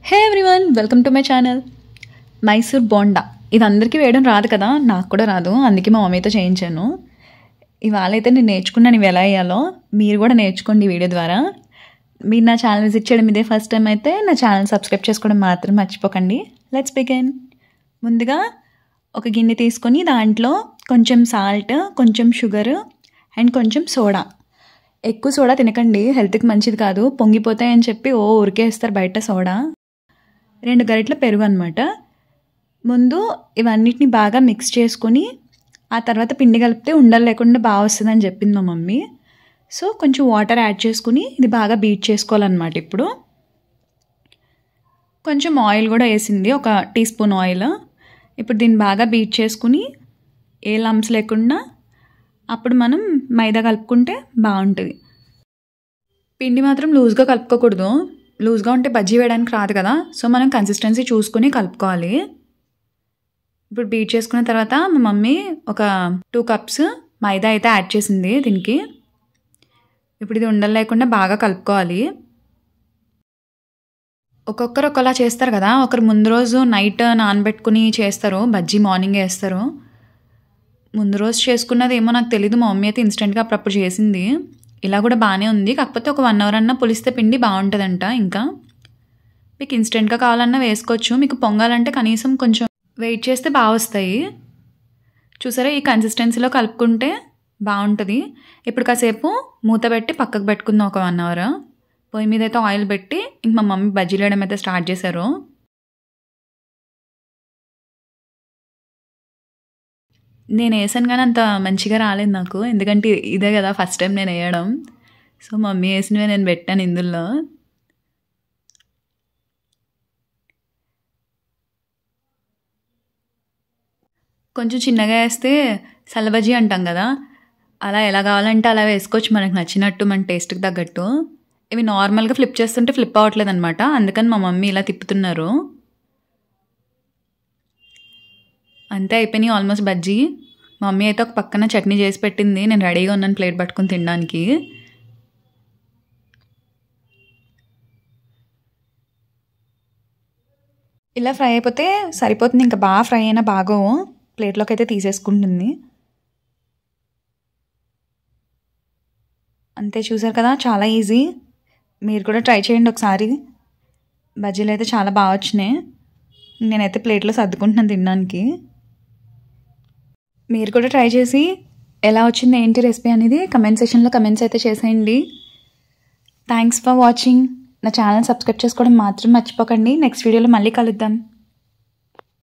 Hey everyone, welcome to my channel. Mysore bonda ఇది అందరికీ వేయడం రాదు కదా, నాకు కూడా రాదు, అందుకే మా మమ్మీతో చేయించాను. ఇవాళ అయితే నేను నేర్చుకున్నాను ఇవి ఎలా వేయాలో. మీరు కూడా నేర్చుకోండి ఈ వీడియో ద్వారా. మీరు నా ఛానల్ విజిట్ చేయడం ఇదే ఫస్ట్ టైం అయితే నా ఛానల్ సబ్స్క్రైబ్ చేసుకోవడం మాత్రం మర్చిపోకండి. Let's begin. ముందుగా ఒక గిన్నె తీసుకొని దాంట్లో కొంచెం సాల్ట్, కొంచెం షుగర్ అండ్ కొంచెం సోడా. ఎక్కువ సోడా తినకండి, హెల్త్కి మంచిది కాదు, పొంగిపోతాయని చెప్పి ఉరికేస్తారు బయట సోడా. 2 గరిటెల పెరుగు అనమాట. ముందు ఇవన్నిటిని బాగా మిక్స్ చేసుకొని ఆ తర్వాత పిండి కలిపితే ఉండలు లేకుండా బాగా వస్తుందని చెప్పింది మా మమ్మీ. సో కొంచెం వాటర్ యాడ్ చేసుకుని ఇది బాగా బీట్ చేసుకోవాలన్నమాట. ఇప్పుడు కొంచెం ఆయిల్ కూడా వేసింది, 1 టీ స్పూన్ ఆయిల్. ఇప్పుడు దీన్ని బాగా బీట్ చేసుకుని ఏ లంప్స్ లేకుండా అప్పుడు మనం మైదా కలుపుకుంటే బాగుంటుంది. పిండి మాత్రం లూజ్గా కలుపుకోకూడదు, లూజ్గా ఉంటే బజ్జీ వేయడానికి రాదు కదా. సో మనం కన్సిస్టెన్సీ చూసుకుని కలుపుకోవాలి. ఇప్పుడు బీట్ చేసుకున్న తర్వాత మా మమ్మీ ఒక 2 కప్స్ మైదా అయితే యాడ్ చేసింది దీనికి. ఇప్పుడు ఇది ఉండలు లేకుండా బాగా కలుపుకోవాలి. ఒక్కొక్కరు ఒకలా చేస్తారు కదా, ఒకరు ముందు రోజు నైట్ నానబెట్టుకుని చేస్తారు, బజ్జీ మార్నింగ్ వేస్తారు. ముందు రోజు చేసుకున్నది ఏమో నాకు తెలీదు, మా మమ్మీ అయితే ఇన్స్టెంట్గా అప్పుడప్పుడు చేసింది. ఇలా కూడా బాగానే ఉంది, కాకపోతే ఒక 1 అవర్ అన్నా పులిస్తే పిండి బాగుంటుందంట. ఇంకా మీకు ఇన్స్టెంట్గా కావాలన్నా వేసుకోవచ్చు, మీకు పొంగాలంటే కనీసం కొంచెం వెయిట్ చేస్తే బాగా వస్తాయి. చూసారా, ఈ కన్సిస్టెన్సీలో కలుపుకుంటే బాగుంటుంది. ఇప్పుడు కాసేపు మూత పెట్టి పక్కకు పెట్టుకుందాం ఒక 1 అవర్. పొయ్యి మీద అయితే ఆయిల్ పెట్టి ఇంక మా మమ్మీ బజ్జీలు వేయడం అయితే స్టార్ట్ చేశారు. నేను వేసాను కానీ అంత మంచిగా రాలేదు నాకు, ఎందుకంటే ఇదే కదా ఫస్ట్ టైం నేను వేయడం. సో మమ్మీ వేసినవే నేను పెట్టాను ఇందులో. కొంచెం చిన్నగా వేస్తే సలబజ్జీ అంటాం కదా, అలా ఎలా కావాలంటే అలా వేసుకోవచ్చు, మనకు నచ్చినట్టు, మన టేస్ట్కి తగ్గట్టు. ఇవి నార్మల్గా ఫ్లిప్ చేస్తుంటే ఫ్లిప్ అవ్వట్లేదు అనమాట, అందుకని మా మమ్మీ ఇలా తిప్పుతున్నారు. అంతే, అయిపోయినాయి ఆల్మోస్ట్ బజ్జీ. మా మమ్మీ అయితే ఒక పక్కన చట్నీ చేసి పెట్టింది, నేను రెడీగా ఉన్నాను ప్లేట్ పట్టుకుని తినడానికి. ఇలా ఫ్రై అయిపోతే సరిపోతుంది, ఇంకా బాగా ఫ్రై అయినా బాగో ప్లేట్లోకి అయితే తీసేసుకుంటుంది. అంతే, చూసారు కదా, చాలా ఈజీ. మీరు కూడా ట్రై చేయండి ఒకసారి. బజ్జీలు అయితే చాలా బాగా వచ్చినాయి. నేనైతే ప్లేట్లో సర్దుకుంటున్నాను తినడానికి. మీరు కూడా ట్రై చేసి ఎలా వచ్చింది ఏంటి రెసిపీ అనేది కమెంట్ సెక్షన్లో కమెంట్స్ అయితే చేసేయండి. Thanks for watching. నా ఛానల్ సబ్స్క్రైబ్ చేసుకోవడం మాత్రం మర్చిపోకండి. నెక్స్ట్ వీడియోలో మళ్ళీ కలుద్దాం.